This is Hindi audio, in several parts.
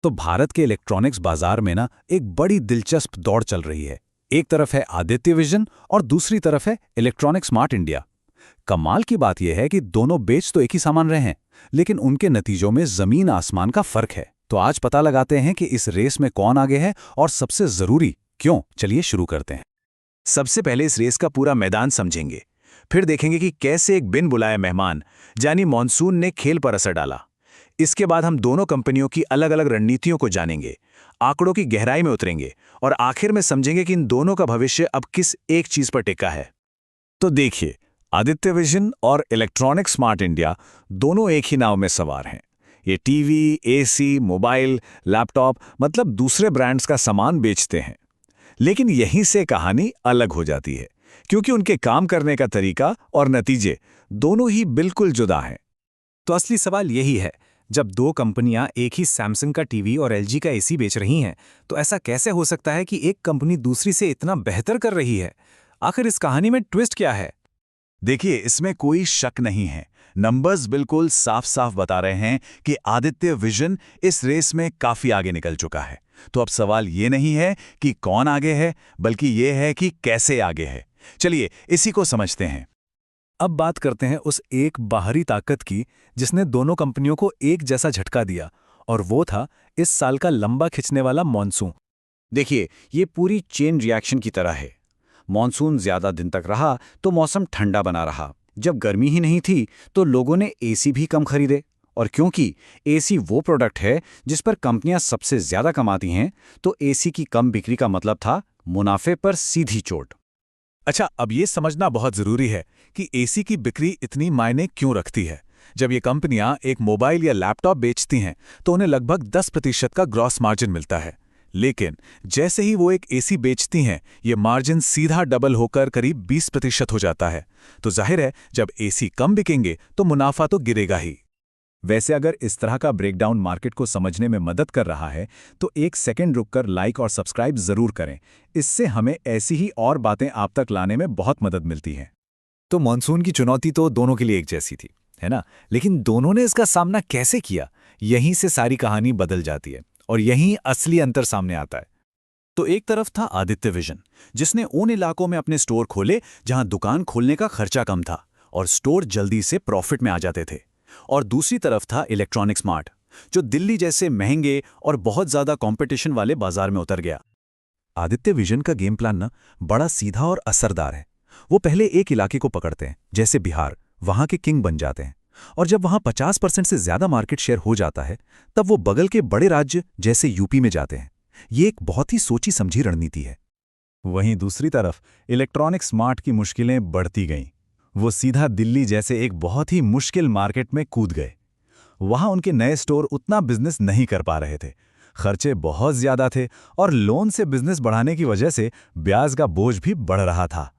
तो भारत के इलेक्ट्रॉनिक्स बाजार में ना एक बड़ी दिलचस्प दौड़ चल रही है। एक तरफ है आदित्य विजन और दूसरी तरफ है इलेक्ट्रॉनिक स्मार्ट इंडिया। कमाल की बात यह है कि दोनों बेच तो एक ही सामान रहे हैं, लेकिन उनके नतीजों में जमीन आसमान का फर्क है। तो आज पता लगाते हैं कि इस रेस में कौन आगे है और सबसे जरूरी क्यों। चलिए शुरू करते हैं। सबसे पहले इस रेस का पूरा मैदान समझेंगे, फिर देखेंगे कि कैसे एक बिन बुलाए मेहमान यानी मॉनसून ने खेल पर असर डाला। इसके बाद हम दोनों कंपनियों की अलग अलग रणनीतियों को जानेंगे, आंकड़ों की गहराई में उतरेंगे और आखिर में समझेंगे कि इन दोनों का भविष्य अब किस एक चीज पर टिका है। तो देखिए, आदित्य विजन और इलेक्ट्रॉनिक स्मार्ट इंडिया दोनों एक ही नाव में सवार हैं। ये टीवी, एसी, मोबाइल, लैपटॉप मतलब दूसरे ब्रांड्स का सामान बेचते हैं। लेकिन यहीं से कहानी अलग हो जाती है, क्योंकि उनके काम करने का तरीका और नतीजे दोनों ही बिल्कुल जुदा हैं। तो असली सवाल यही है, जब दो कंपनियां एक ही सैमसंग का टीवी और एलजी का एसी बेच रही हैं, तो ऐसा कैसे हो सकता है कि एक कंपनी दूसरी से इतना बेहतर कर रही है? आखिर इस कहानी में ट्विस्ट क्या है? देखिए, इसमें कोई शक नहीं है। नंबर्स बिल्कुल साफ साफ बता रहे हैं कि आदित्य विजन इस रेस में काफी आगे निकल चुका है। तो अब सवाल ये नहीं है कि कौन आगे है, बल्कि ये है कि कैसे आगे है। चलिए इसी को समझते हैं। अब बात करते हैं उस एक बाहरी ताकत की जिसने दोनों कंपनियों को एक जैसा झटका दिया, और वो था इस साल का लंबा खिंचने वाला मॉनसून। देखिए, ये पूरी चेन रिएक्शन की तरह है। मॉनसून ज्यादा दिन तक रहा तो मौसम ठंडा बना रहा। जब गर्मी ही नहीं थी तो लोगों ने एसी भी कम खरीदे। और क्योंकि एसी वो प्रोडक्ट है जिस पर कंपनियां सबसे ज्यादा कमाती हैं, तो एसी की कम बिक्री का मतलब था मुनाफे पर सीधी चोट। अच्छा, अब ये समझना बहुत जरूरी है कि एसी की बिक्री इतनी मायने क्यों रखती है। जब ये कंपनियां एक मोबाइल या लैपटॉप बेचती हैं तो उन्हें लगभग 10% का ग्रॉस मार्जिन मिलता है। लेकिन जैसे ही वो एक एसी बेचती हैं, ये मार्जिन सीधा डबल होकर करीब 20% हो जाता है। तो जाहिर है, जब एसी कम बिकेंगे तो मुनाफा तो गिरेगा ही। वैसे अगर इस तरह का ब्रेकडाउन मार्केट को समझने में मदद कर रहा है, तो एक सेकंड रुककर लाइक और सब्सक्राइब जरूर करें। इससे हमें ऐसी ही और बातें आप तक लाने में बहुत मदद मिलती है। तो मॉनसून की चुनौती तो दोनों के लिए एक जैसी थी, है ना? लेकिन दोनों ने इसका सामना कैसे किया, यहीं से सारी कहानी बदल जाती है और यहीं असली अंतर सामने आता है। तो एक तरफ था आदित्य विजन, जिसने उन इलाकों में अपने स्टोर खोले जहां दुकान खोलने का खर्चा कम था और स्टोर जल्दी से प्रॉफिट में आ जाते थे। और दूसरी तरफ था इलेक्ट्रॉनिक स्मार्ट, जो दिल्ली जैसे महंगे और बहुत ज्यादा कंपटीशन वाले बाजार में उतर गया। आदित्य विजन का गेम प्लान ना बड़ा सीधा और असरदार है। वो पहले एक इलाके को पकड़ते हैं, जैसे बिहार, वहां के किंग बन जाते हैं। और जब वहां 50% से ज्यादा मार्केट शेयर हो जाता है, तब वो बगल के बड़े राज्य जैसे यूपी में जाते हैं। ये एक बहुत ही सोची समझी रणनीति है। वहीं दूसरी तरफ इलेक्ट्रॉनिक स्मार्ट की मुश्किलें बढ़ती गईं। वो सीधा दिल्ली जैसे एक बहुत ही मुश्किल मार्केट में कूद गए। वहां उनके नए स्टोर उतना बिजनेस नहीं कर पा रहे थे, खर्चे बहुत ज्यादा थे और लोन से बिजनेस बढ़ाने की वजह से ब्याज का बोझ भी बढ़ रहा था।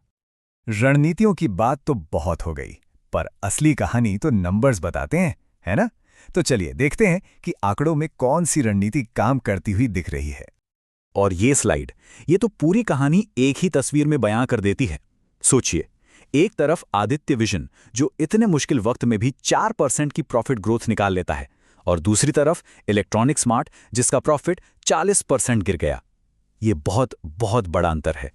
रणनीतियों की बात तो बहुत हो गई, पर असली कहानी तो नंबर्स बताते हैं, है ना? तो चलिए देखते हैं कि आंकड़ों में कौन सी रणनीति काम करती हुई दिख रही है। और ये स्लाइड, ये तो पूरी कहानी एक ही तस्वीर में बयां कर देती है। सोचिए, एक तरफ आदित्य विजन, जो इतने मुश्किल वक्त में भी 4% की प्रॉफिट ग्रोथ निकाल लेता है, और दूसरी तरफ इलेक्ट्रॉनिक स्मार्ट, जिसका प्रॉफिट 40% गिर गया। ये बहुत बहुत बड़ा अंतर है।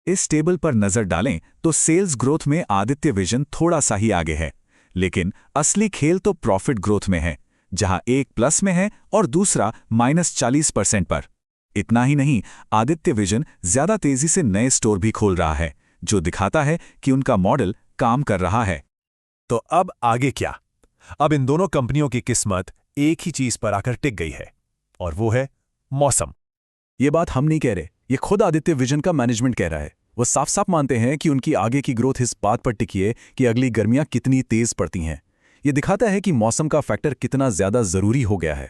इस टेबल पर नजर डालें तो सेल्स ग्रोथ में आदित्य विजन थोड़ा सा ही आगे है, लेकिन असली खेल तो प्रॉफिट ग्रोथ में है, जहां एक प्लस में है और दूसरा -40% पर। इतना ही नहीं, आदित्य विजन ज्यादा तेजी से नए स्टोर भी खोल रहा है, जो दिखाता है कि उनका मॉडल काम कर रहा है। तो अब आगे क्या? अब इन दोनों कंपनियों की किस्मत एक ही चीज पर आकर टिक गई है, और वो है मौसम। ये बात हम नहीं कह रहे, ये खुद आदित्य विजन का मैनेजमेंट कह रहा है। वो साफ साफ मानते हैं कि उनकी आगे की ग्रोथ इस बात पर टिकी है कि अगली गर्मियां कितनी तेज पड़ती हैं। ये दिखाता है कि मौसम का फैक्टर कितना ज्यादा जरूरी हो गया है।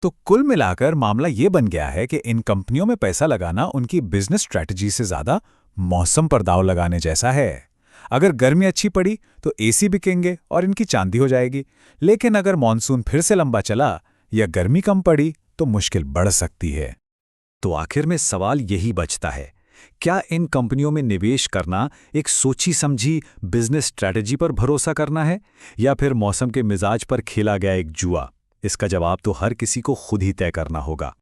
तो कुल मिलाकर मामला ये बन गया है कि इन कंपनियों में पैसा लगाना उनकी बिजनेस स्ट्रैटेजी से ज्यादा मौसम पर दांव लगाने जैसा है। अगर गर्मी अच्छी पड़ी तो एसी बिकेंगे और इनकी चांदी हो जाएगी, लेकिन अगर मॉनसून फिर से लंबा चला या गर्मी कम पड़ी तो मुश्किल बढ़ सकती है। तो आखिर में सवाल यही बचता है, क्या इन कंपनियों में निवेश करना एक सोची समझी बिजनेस स्ट्रैटेजी पर भरोसा करना है, या फिर मौसम के मिजाज पर खेला गया एक जुआ? इसका जवाब तो हर किसी को खुद ही तय करना होगा।